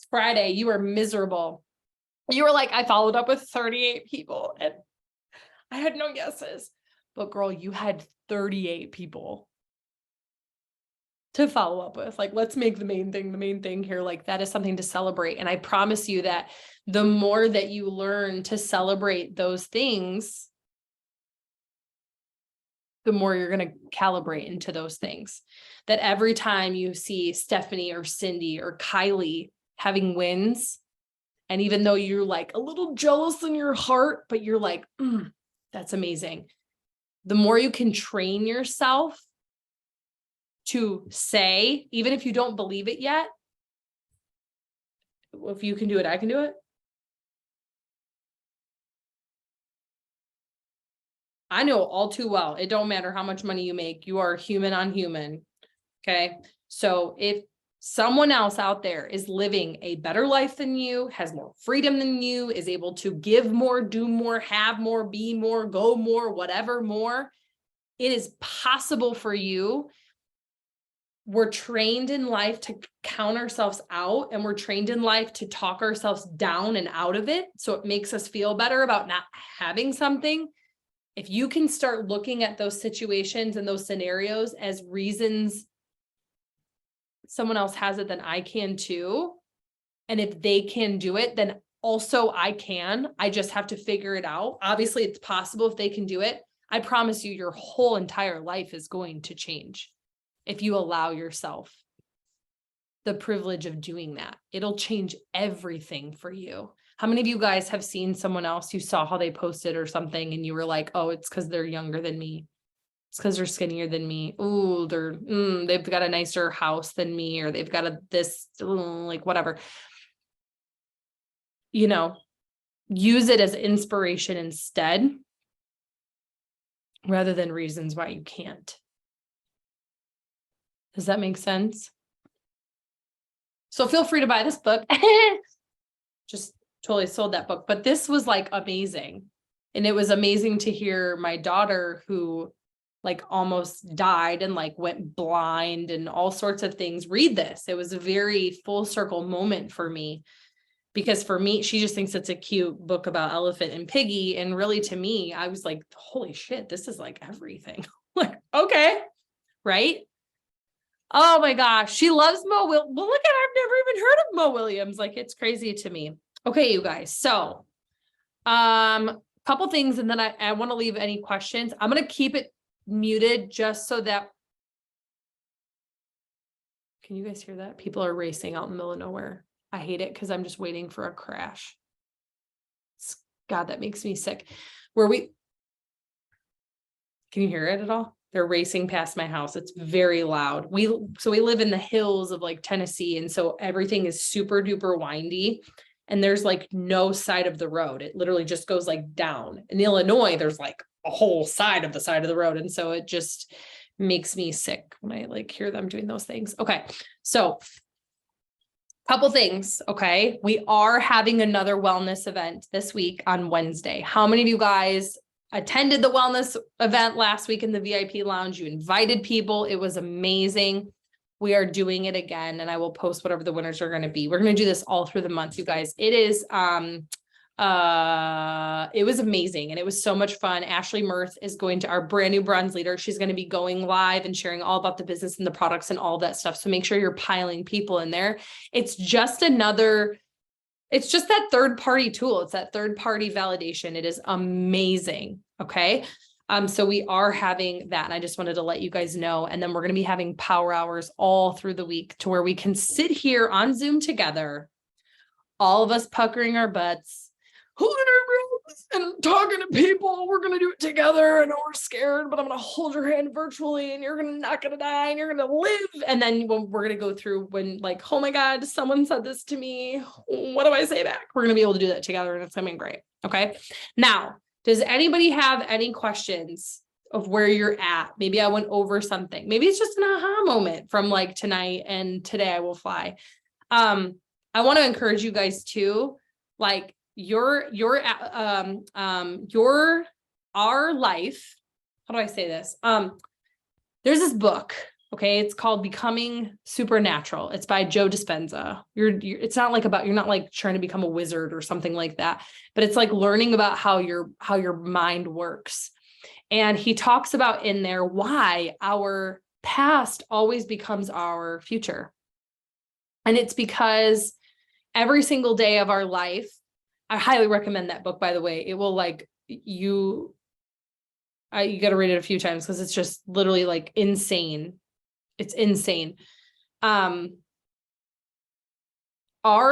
Friday, you were miserable. You were I followed up with 38 people and I had no yeses. But girl, you had 38 people to follow up with. Let's make the main thing here. That is something to celebrate. And I promise you that the more that you learn to celebrate those things, the more you're going to calibrate into those things. That every time you see Stephanie or Cindy or Kylie having wins, and even though you're a little jealous in your heart, but you're that's amazing. The more you can train yourself to say, even if you don't believe it yet, if you can do it, I can do it. I know all too well. It don't matter how much money you make. You are human on human. Okay. So if someone else out there is living a better life than you, has more freedom than you, is able to give more, do more, have more, be more, go more, whatever more, it is possible for you. We're trained in life to count ourselves out, and we're trained in life to talk ourselves down and out of it. So it makes us feel better about not having something. If you can start looking at those situations and those scenarios as reasons someone else has it, then I can too. And if they can do it, then also I can. I just have to figure it out. Obviously, it's possible if they can do it. I promise you, your whole entire life is going to change if you allow yourself the privilege of doing that. It'll change everything for you. How many of you guys have seen someone else, you saw how they posted or something and you were like, oh, it's because they're younger than me. It's because they're skinnier than me. Ooh, they've got a nicer house than me, or they've got like whatever. You know, use it as inspiration instead, rather than reasons why you can't. Does that make sense? So feel free to buy this book. Just totally sold that book, but this was like amazing. And it was amazing to hear my daughter, who like almost died and like went blind and all sorts of things, read this. It was a very full circle moment for me, because for me, she just thinks it's a cute book about Elephant and Piggy. And really, to me, I was like, holy shit, this is like everything. Like, okay, right? Oh my gosh, she loves Mo. Well, look at her. I've never even heard of Mo Williams. Like, it's crazy to me. Okay, you guys. So, couple things, and then I want to leave any questions. I'm going to keep it muted just so that. Can you guys hear that? People are racing out in the middle of nowhere. I hate it because I'm just waiting for a crash. God, that makes me sick. Can you hear it at all? They're racing past my house. It's very loud. We live in the hills of like Tennessee. And so everything is super duper windy, and there's like no side of the road. It literally just goes like down. In Illinois, there's like a whole side of the road. And so it just makes me sick when I like hear them doing those things. Okay. So couple things. Okay. We are having another wellness event this week on Wednesday. How many of you guys attended the wellness event last week in the VIP lounge? You invited people. It was amazing. We are doing it again, and I will post whatever the winners are going to be. We're going to do this all through the month, you guys. It is, it was amazing. And it was so much fun. Ashley Mirth is going to, our brand new bronze leader. She's going to be going live and sharing all about the business and the products and all that stuff. So make sure you're piling people in there. It's just that third party tool. It's that third party validation. It is amazing. Okay. So we are having that, and I just wanted to let you guys know. And then we're going to be having power hours all through the week, to where we can sit here on Zoom together, all of us puckering our butts, holding our breaths and talking to people. We're going to do it together. I know we're scared, but I'm going to hold your hand virtually, and you're not going to die, and you're going to live. And then when we're going to go through, when like, oh my God, someone said this to me, what do I say back? We're going to be able to do that together, and it's going to be great. Okay. Now, does anybody have any questions of where you're at? Maybe I went over something. Maybe it's just an aha moment from like tonight and today I will fly. I want to encourage you guys too, like our life. How do I say this? There's this book. Okay. It's called Becoming Supernatural. It's by Joe Dispenza. It's not like you're not like trying to become a wizard or something like that, but it's like learning about how your mind works. And he talks about in there why our past always becomes our future. And it's because every single day of our life, I highly recommend that book, by the way. It will like you got to read it a few times, because it's just literally like insane. It's insane. Our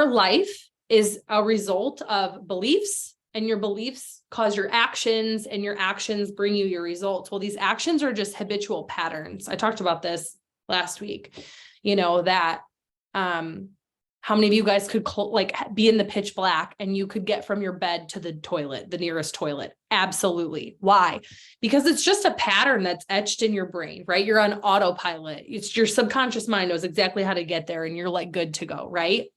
life is a result of beliefs, and your beliefs cause your actions, and your actions bring you your results. Well, these actions are just habitual patterns. I talked about this last week, that, how many of you guys could be in the pitch black and you could get from your bed to the toilet, the nearest toilet? Absolutely. Why? Because it's just a pattern that's etched in your brain, right? You're on autopilot. It's your subconscious mind knows exactly how to get there, and you're like good to go, right?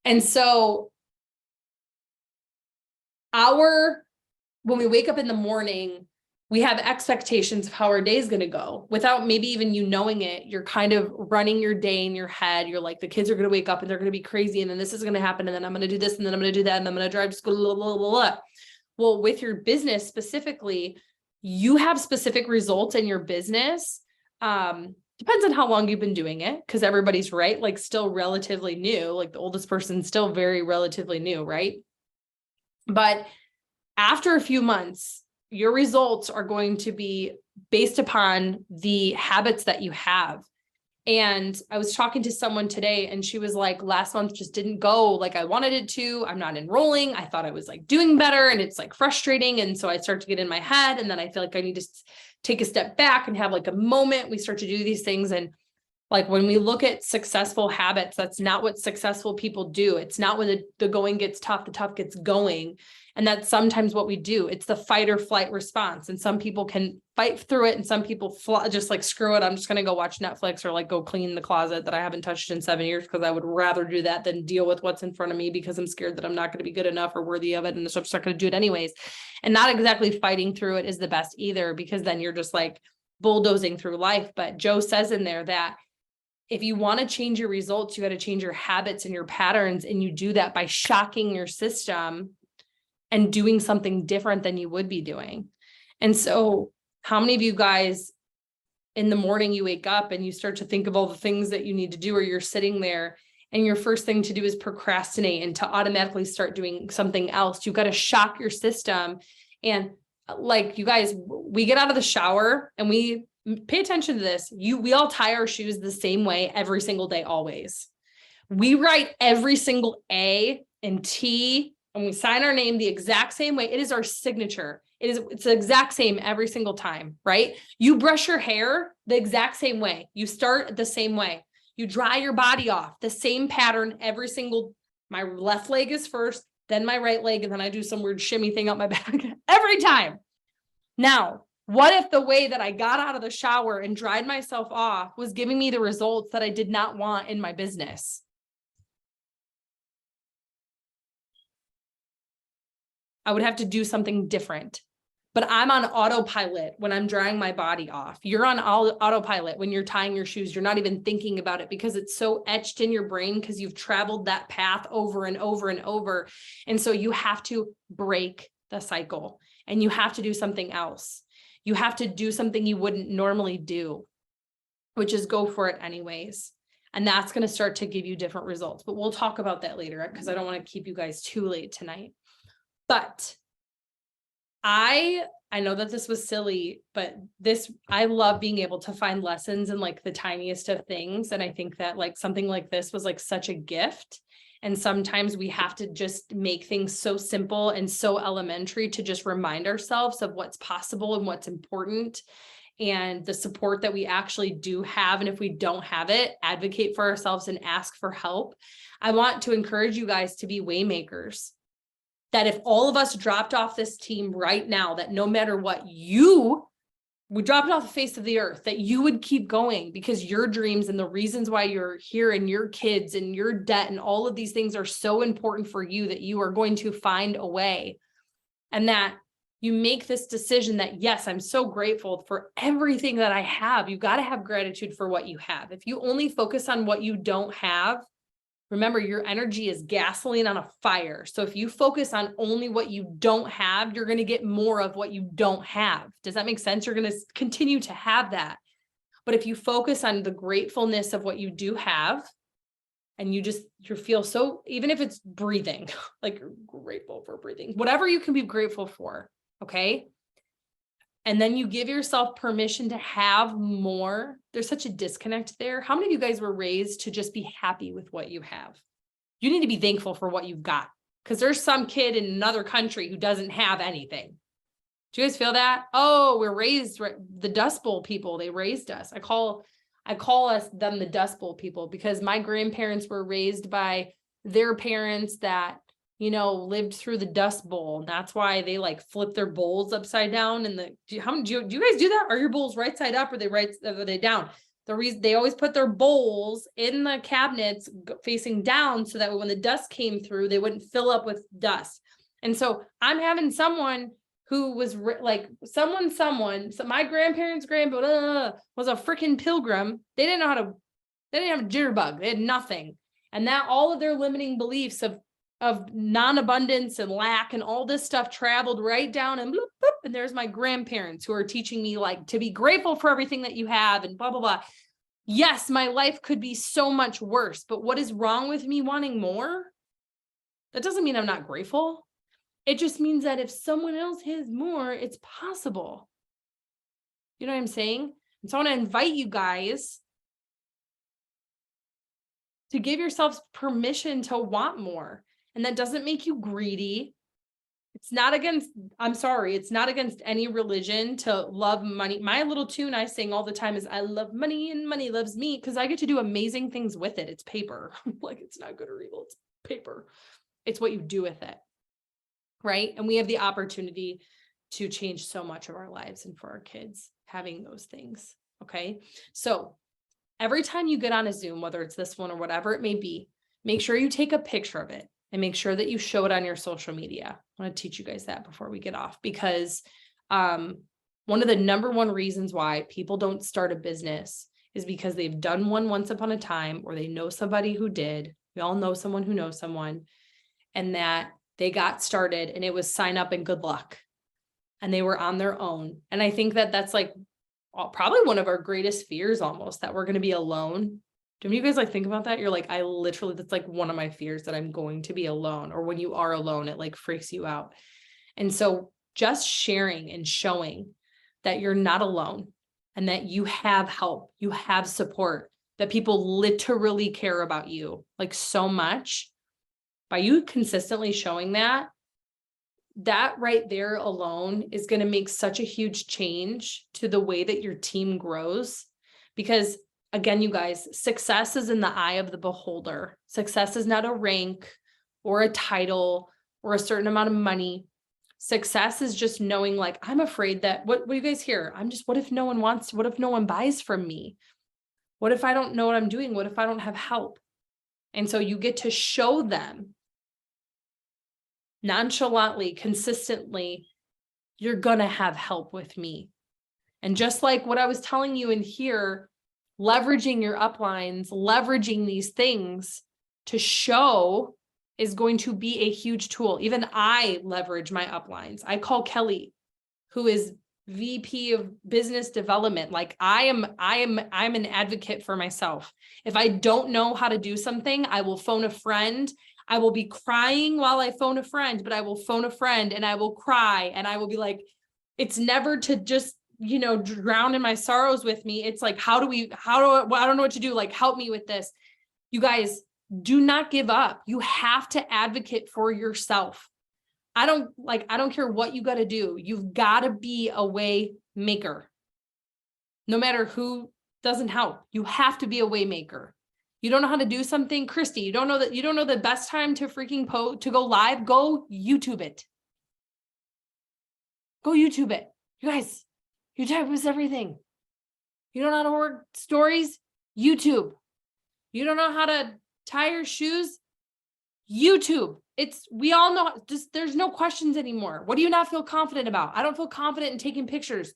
And so when we wake up in the morning, we have expectations of how our day is going to go without maybe even you knowing it. You're kind of running your day in your head. You're like, the kids are going to wake up and they're going to be crazy, and then this is going to happen, and then I'm going to do this, and then I'm going to do that, and I'm going to drive to school, blah, blah, blah, blah. Well, with your business specifically, you have specific results in your business Depends on how long you've been doing it, because everybody's right, like still relatively new, like the oldest person's still very relatively new, right? But after a few months, your results are going to be based upon the habits that you have. And I was talking to someone today and she was like, last month just didn't go like I wanted it to. I'm not enrolling. I thought I was like doing better and it's like frustrating. And so I start to get in my head and then I feel like I need to take a step back and have like a moment. We start to do these things. And like when we look at successful habits, that's not what successful people do. It's not when the going gets tough, the tough gets going. And that's sometimes what we do. It's the fight or flight response. And some people can fight through it and some people just like, screw it. I'm just going to go watch Netflix or like go clean the closet that I haven't touched in 7 years because I would rather do that than deal with what's in front of me because I'm scared that I'm not going to be good enough or worthy of it. And so I'm just not going to do it anyways. And not exactly fighting through it is the best either, because then you're just like bulldozing through life. But Joe says in there that if you want to change your results, you got to change your habits and your patterns. And you do that by shocking your system and doing something different than you would be doing. And so how many of you guys in the morning, you wake up and you start to think of all the things that you need to do, or you're sitting there and your first thing to do is procrastinate and to automatically start doing something else? You've got to shock your system. And like, you guys, we get out of the shower and we pay attention to this. We all tie our shoes the same way every single day, always. We write every single A and T and we sign our name the exact same way. It is our signature. It's the exact same every single time, right? You brush your hair the exact same way. You start the same way. You dry your body off the same pattern every single, my left leg is first, then my right leg, and then I do some weird shimmy thing up my back every time. Now, what if the way that I got out of the shower and dried myself off was giving me the results that I did not want in my business? I would have to do something different. But I'm on autopilot when I'm drying my body off. You're on autopilot when you're tying your shoes. You're not even thinking about it because it's so etched in your brain because you've traveled that path over and over and over. And so you have to break the cycle and you have to do something else. You have to do something you wouldn't normally do, which is go for it anyways. And that's going to start to give you different results. But we'll talk about that later because I don't want to keep you guys too late tonight. But I know that this was silly, but I love being able to find lessons in like the tiniest of things. And I think that like something like this was like such a gift. And sometimes we have to just make things so simple and so elementary to just remind ourselves of what's possible and what's important and the support that we actually do have. And if we don't have it, advocate for ourselves and ask for help. I want to encourage you guys to be waymakers. That if all of us dropped off this team right now, that no matter what, we dropped off the face of the earth, that you would keep going because your dreams and the reasons why you're here and your kids and your debt and all of these things are so important for you that you are going to find a way. And that you make this decision that, yes, I'm so grateful for everything that I have. You've got to have gratitude for what you have. If you only focus on what you don't have, remember, your energy is gasoline on a fire. So if you focus on only what you don't have, you're going to get more of what you don't have. Does that make sense? You're going to continue to have that. But if you focus on the gratefulness of what you do have, and you feel so, even if it's breathing, like you're grateful for breathing, whatever you can be grateful for. Okay. And then you give yourself permission to have more. There's such a disconnect there. How many of you guys were raised to just be happy with what you have? You need to be thankful for what you've got, because there's some kid in another country who doesn't have anything. Do you guys feel that? Oh, we're raised, the Dust Bowl people, they raised us. I call them the Dust Bowl people because my grandparents were raised by their parents that, lived through the Dust Bowl. That's why they like flip their bowls upside down. And do you guys do that? Are your bowls right side up or are they down? The reason they always put their bowls in the cabinets facing down so that when the dust came through, they wouldn't fill up with dust. And so I'm having someone who was so my grandparents' grandpa was a freaking pilgrim. They didn't have a jitterbug. They had nothing. And that all of their limiting beliefs of non-abundance and lack and all this stuff traveled right down and bloop, bloop, and there's my grandparents who are teaching me like to be grateful for everything that you have and blah, blah, blah. Yes, my life could be so much worse, but what is wrong with me wanting more? That doesn't mean I'm not grateful. It just means that if someone else has more, it's possible. You know what I'm saying? And so I want to invite you guys to give yourselves permission to want more. And that doesn't make you greedy. It's not against, I'm sorry, it's not against any religion to love money. My little tune I sing all the time is I love money and money loves me, because I get to do amazing things with it. It's paper. Like, it's not good or evil. It's paper. It's what you do with it. Right? And we have the opportunity to change so much of our lives and for our kids having those things. Okay. So every time you get on a Zoom, whether it's this one or whatever it may be, make sure you take a picture of it and make sure that you show it on your social media. I want to teach you guys that before we get off, because one of the number one reasons why people don't start a business is because they've done one once upon a time, or they know somebody who did. We all know someone who knows someone, and that they got started and it was sign up and good luck. And they were on their own. And I think that that's like probably one of our greatest fears, almost, that we're going to be alone. Do you guys like think about that? You're like, I literally, that's like one of my fears, that I'm going to be alone. Or when you are alone, it like freaks you out. And so just sharing and showing that you're not alone and that you have help, you have support, that people literally care about you like so much. By you consistently showing that right there alone is going to make such a huge change to the way that your team grows. Because again, you guys, success is in the eye of the beholder. Success is not a rank or a title or a certain amount of money. Success is just knowing, like, I'm afraid that what do you guys hear? What if no one wants, what if no one buys from me? What if I don't know what I'm doing? What if I don't have help? And so you get to show them nonchalantly, consistently, you're going to have help with me. And just like what I was telling you in here, leveraging your uplines, leveraging these things to show is going to be a huge tool. Even I leverage my uplines. I call Kelly, who is VP of business development. Like, I'm an advocate for myself. If I don't know how to do something, I will phone a friend. I will be crying while I phone a friend, but I will phone a friend and I will cry and I will be like, it's never to just, drown in my sorrows with me. It's like, I don't know what to do. Like, help me with this. You guys, do not give up. You have to advocate for yourself. I don't care what you got to do. You've got to be a way maker. No matter who doesn't help, you have to be a way maker. You don't know how to do something, Christy, you don't know the best time to freaking to go live, go YouTube it. Go YouTube it. You guys, YouTube is everything. You don't know how to work stories? YouTube. You don't know how to tie your shoes? YouTube. We all know, there's no questions anymore. What do you not feel confident about? I don't feel confident in taking pictures.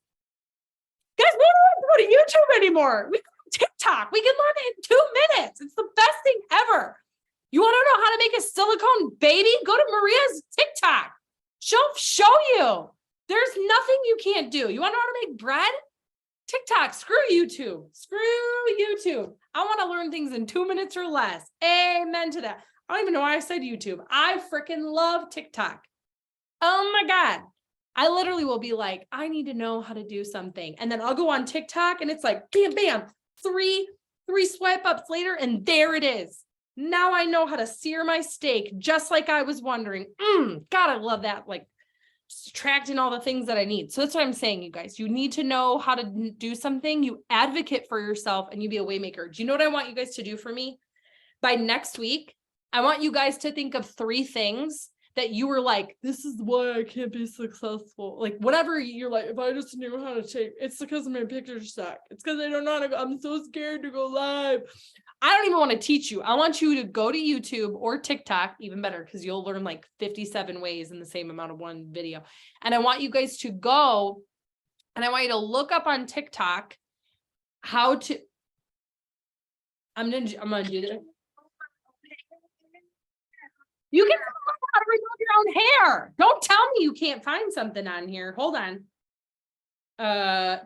Guys, we don't have to go to YouTube anymore. We TikTok. We can learn it in 2 minutes. It's the best thing ever. You want to know how to make a silicone baby? Go to Maria's TikTok. She'll show you. There's nothing you can't do. You want to know how to make bread? TikTok. Screw YouTube. I want to learn things in 2 minutes or less. Amen to that. I don't even know why I said YouTube. I freaking love TikTok. Oh my God. I literally will be like, I need to know how to do something. And then I'll go on TikTok and it's like, bam, bam. Three swipe ups later, and there it is. Now I know how to sear my steak, just like I was wondering. God, I love that. Like, subtracting all the things that I need. So that's what I'm saying, you guys. You need to know how to do something. You advocate for yourself and you be a waymaker. Do you know what I want you guys to do for me? By next week, I want you guys to think of 3 things that you were like, this is why I can't be successful. Like, whatever you're like, if I just knew how to take, it's because my pictures suck. It's because I don't know how to go. I'm so scared to go live. I don't even want to teach you. I want you to go to YouTube or TikTok, even better, because you'll learn like 57 ways in the same amount of one video. And I want you guys to go and I want you to look up on TikTok how to, I'm going to do this. You can learn how to remove your own hair. Don't tell me you can't find something on here. Hold on.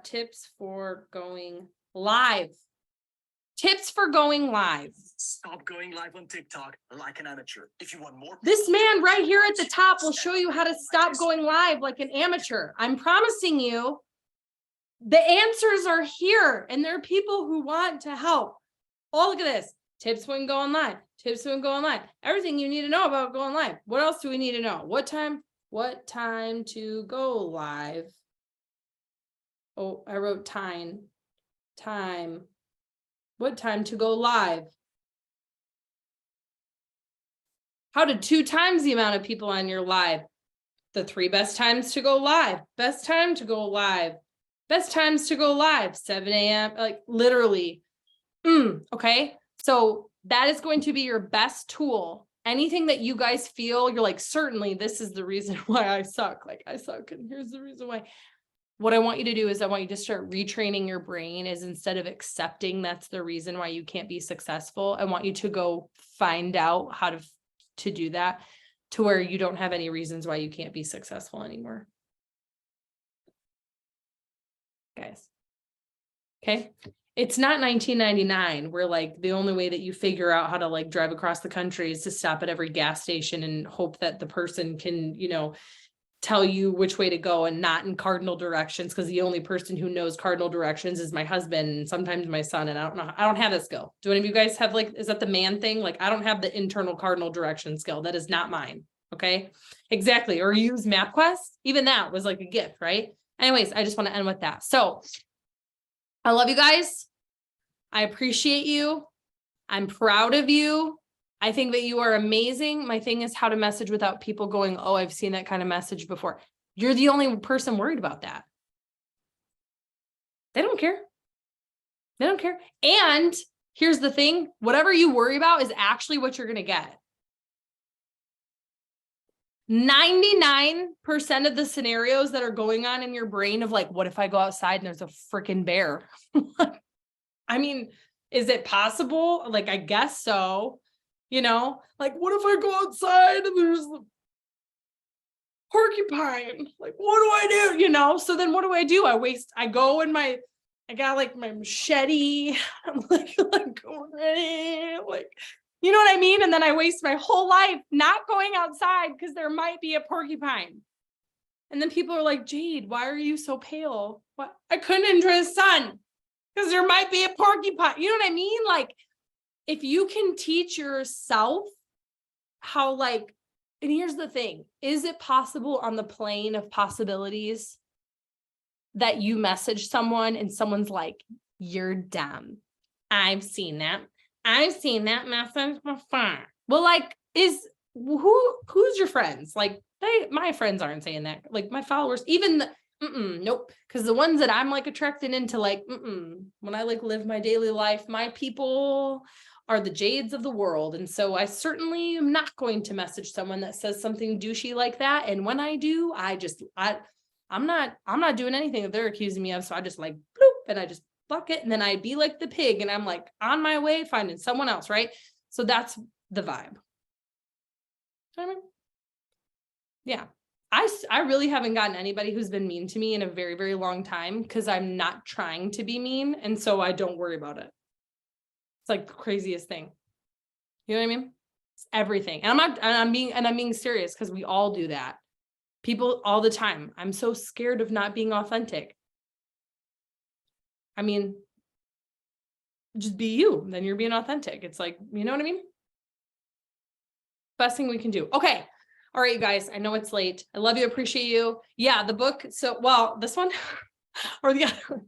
Tips for going live. Tips for going live. Stop going live on TikTok like an amateur. If you want more, this man right here at the top will show you how to stop going live like an amateur. I'm promising you, the answers are here, and there are people who want to help. Oh, look at this. Tips when going live. Tips when going live. Everything you need to know about going live. What else do we need to know? What time to go live? Oh, I wrote time. What time to go live? How to 2 times the amount of people on your live. The 3 best times to go live. Best time to go live. Best times to go live. 7 a.m. Like literally. Okay. So that is going to be your best tool. Anything that you guys feel, you're like, certainly this is the reason why I suck. Like I suck. And here's the reason why. What I want you to do is I want you to start retraining your brain, is instead of accepting that's the reason why you can't be successful, I want you to go find out how to do that to where you don't have any reasons why you can't be successful anymore. Guys. Okay. It's not 1999 where like the only way that you figure out how to like drive across the country is to stop at every gas station and hope that the person can, tell you which way to go and not in cardinal directions, because the only person who knows cardinal directions is my husband and sometimes my son, and I don't have that skill. Do any of you guys have is that the man thing? Like I don't have the internal cardinal direction skill. That is not mine. Okay. Exactly. Or use MapQuest. Even that was like a gift, right? Anyways, I just want to end with that. So I love you guys. I appreciate you. I'm proud of you. I think that you are amazing. My thing is how to message without people going, oh, I've seen that kind of message before. You're the only person worried about that. They don't care. They don't care. And here's the thing, whatever you worry about is actually what you're going to get. 99% of the scenarios that are going on in your brain of like, what if I go outside and there's a freaking bear? I mean, is it possible? Like, I guess so. Like, what if I go outside and there's a porcupine? Like, what do I do? So then what do? I go in I got like my machete. I'm like ready, like, you know what I mean? And then I waste my whole life not going outside because there might be a porcupine. And then people are like, Jade, why are you so pale? What? I couldn't enjoy the sun because there might be a porcupine. You know what I mean? Like, if you can teach yourself how and here's the thing, is it possible on the plane of possibilities that you message someone and someone's like, you're dumb. I've seen that message before. Well, like, who's your friends? Like, my friends aren't saying that. Like my followers, even nope. Because the ones that I'm like attracted into, like, when I like live my daily life, my people are the Jades of the world. And so I certainly am not going to message someone that says something douchey like that. And when I do, I'm not doing anything that they're accusing me of. So I just like, bloop, and I just block it. And then I'd be like the pig and I'm like on my way finding someone else. Right. So that's the vibe. I mean, yeah. I really haven't gotten anybody who's been mean to me in a very, very long time because I'm not trying to be mean. And so I don't worry about it. It's like the craziest thing. You know what I mean? It's everything. And I'm being serious because we all do that. People all the time. I'm so scared of not being authentic. I mean, just be you. Then you're being authentic. It's like, you know what I mean? Best thing we can do. Okay. All right, you guys. I know it's late. I love you. Appreciate you. Yeah, the book. So, well, this one or the other one.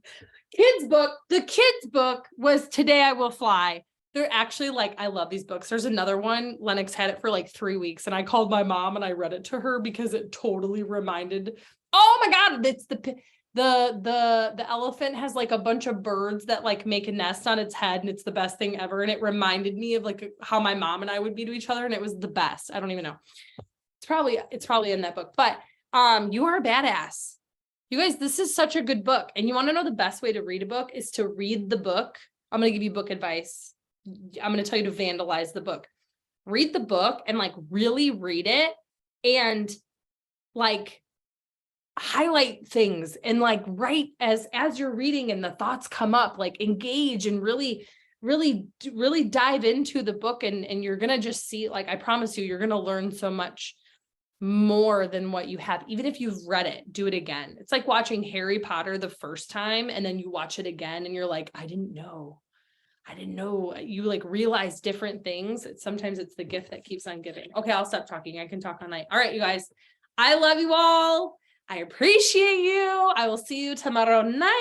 Kids book. The kids book was Today I Will Fly. They're actually like, I love these books. There's another one. Lennox had it for like 3 weeks and I called my mom and I read it to her because it totally reminded, oh my God, it's the elephant has like a bunch of birds that like make a nest on its head and it's the best thing ever. And it reminded me of like how my mom and I would be to each other. And it was the best. I don't even know. It's probably in that book, but you are a badass. You guys, this is such a good book. And you want to know the best way to read a book is to read the book. I'm going to give you book advice. I'm going to tell you to vandalize the book. Read the book and like really read it and like highlight things and like write as you're reading and the thoughts come up, like engage and really really dive into the book and you're going to just see, like, I promise you, you're going to learn so much more than what you have. Even if you've read it, do it again. It's like watching Harry Potter the first time and then you watch it again and you're like, I didn't know. You like realize different things. Sometimes it's the gift that keeps on giving. Okay, I'll stop talking. I can talk all night. All right, you guys, I love you all. I appreciate you. I will see you tomorrow night.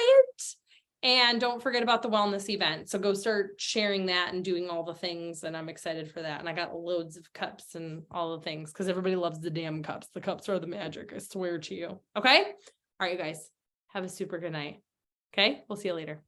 And don't forget about the wellness event. So go start sharing that and doing all the things. And I'm excited for that. And I got loads of cups and all the things because everybody loves the damn cups. The cups are the magic, I swear to you. Okay. All right, you guys, have a super good night. Okay. We'll see you later.